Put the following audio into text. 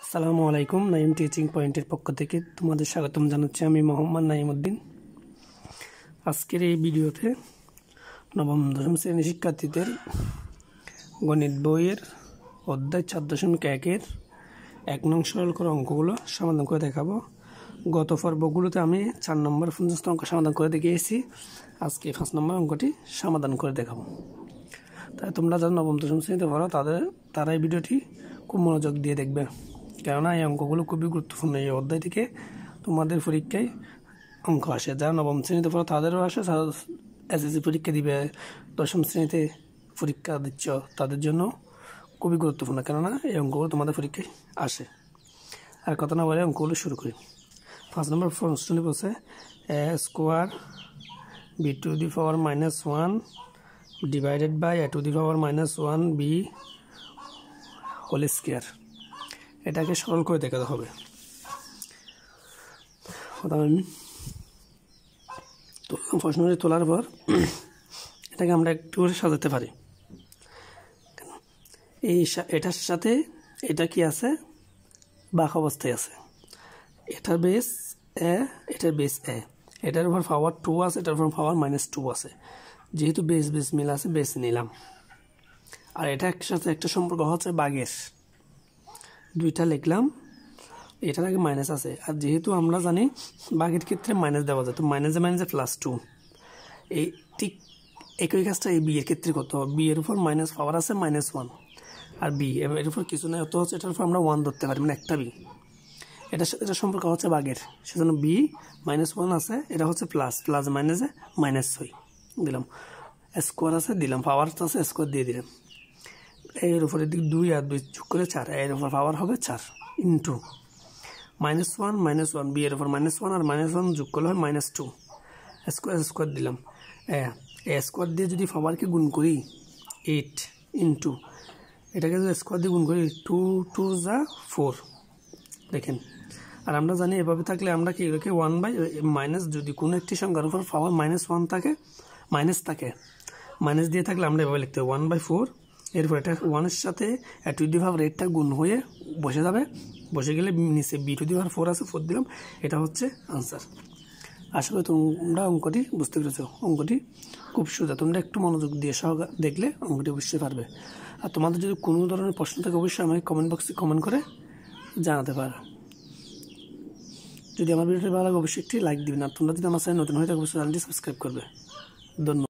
আসসালামু আলাইকুম। নাইম টিচিং পয়েন্টের পক্ষ থেকে তোমাদের স্বাগতম জানাচ্ছি। আমি মোহাম্মদ নাইম উদ্দিন। আজকের এই ভিডিওতে নবম-দশম শ্রেণীর শিক্ষার্থীদের গণিত বইয়ের অধ্যায় 4.1-এর 1 নং সরল করা অঙ্কগুলো সমাধান করে দেখাবো। গত পর্বগুলোতে আমি 4 নম্বর পর্যন্ত অঙ্ক সমাধান করে দেখিয়েছি। আজকে 5 নম্বর অঙ্কটি সমাধান করে দেখাবো। তাই তোমরা যারা নবম-দশম শ্রেণীতে পড়ো তারা এই ভিডিওটি খুব মনোযোগ দিয়ে দেখবে, কেননা এই অঙ্কগুলো খুবই গুরুত্বপূর্ণ। এই অধ্যায় থেকে তোমাদের পরীক্ষায় অঙ্ক আসে। যারা নবম শ্রেণীতে পড়ো তাদেরও আসে, এসএসসি পরীক্ষা দিবে, 10ম শ্রেণীতে পরীক্ষা দিচ্ছ তাদের জন্য খুবই গুরুত্বপূর্ণ, কেননা এই অঙ্কগুলো তোমাদের পরীক্ষায় আসে। আর কথা না বলে অঙ্কগুলো শুরু করি। 5 নম্বর প্রশ্নটি বলছে a square b to the power -1 divided by a to the power -1 b whole square. এটাকে সরল করে দেখাতে হবে। প্রশ্নটি তোলার পর এটাকে আমরা একটু করে সাজাতে পারি। এটার সাথে এটা কি আছে, বাক অবস্থায় আছে। এটার বেস এ, এটার বেস এ, এটার উপর পাওয়ার 2 আছে, এটার উপর পাওয়ার -2 আছে। যেহেতু বেস মিল আছে, বেস নিলাম। আর এটা একসাথে একটা সম্পর্ক হচ্ছে বাগের, দুইটা লিখলাম। এটার আগে মাইনাস আছে, আর যেহেতু আমরা জানি বাগের ক্ষেত্রে মাইনাস দেওয়া যায়, তো মাইনাসে +2। এই ঠিক একই কাজটা এই বি এর ক্ষেত্রে করতে হবে। বি এর উপর মাইনাস পাওয়ার আছে -1, আর বি এর উপর কিছু নেই, অত হচ্ছে এটার উপর আমরা 1 ধরতে পারি, মানে একটা বি। এটা সম্পর্ক হচ্ছে বাগের, সেজন্য বি -1 আছে, এটা হচ্ছে প্লাস মাইনাসে -6 দিলাম। স্কোয়ার আছে দিলাম, পাওয়ার আছে স্কোয়ার দিয়ে দিলাম। এর উপরে দিক 2 আর 2 যোগ করে 4, এর উপর পাওয়ার হবে 4 ইন্টু -1 বি এর উপর -1 আর -1 যোগ করলে হয় -2। স্কোয়ার দিলাম। স্কোয়ার দিয়ে যদি পাওয়ারকে গুণ করি 8 ইন্টু এটাকে যদি স্কোয়ার দিয়ে গুণ করি 2 2 যা 4 দেখেন। আর আমরা জানি এভাবে থাকলে আমরা কি রেখে 1 যদি কোনো একটি সংখ্যার উপর পাওয়ার -1 থাকে, মাইনাস দিয়ে থাকলে আমরা এভাবে লিখতে হবে 1/4। এরপর এটা 1-এর সাথে টু দি পাওয়ার 8টা গুণ হয়ে বসে যাবে, বসে গেলে নিচে বি টু দি পাওয়ার 4 আছে, 4 দিলাম। এটা হচ্ছে আনসার। আশা করি তোমরা অঙ্কটি বুঝতে পেরেছো। অঙ্কটি খুব সোজা, তোমরা একটু মনোযোগ দিয়ে দেখলে অঙ্কটি অবশ্যই পারবে। আর তোমাদের যদি কোনো ধরনের প্রশ্ন থাকে অবশ্যই আমাকে কমেন্ট বক্সে কমেন্ট করে জানাতে পারো। যদি আমার ভিডিওটি ভালো লাগে অবশ্যই একটি লাইক দিবেন। আর তোমরা যদি আমার চ্যানেল নতুন হয়ে থাকে অবশ্যই চ্যানেলটি সাবস্ক্রাইব করবে। ধন্যবাদ।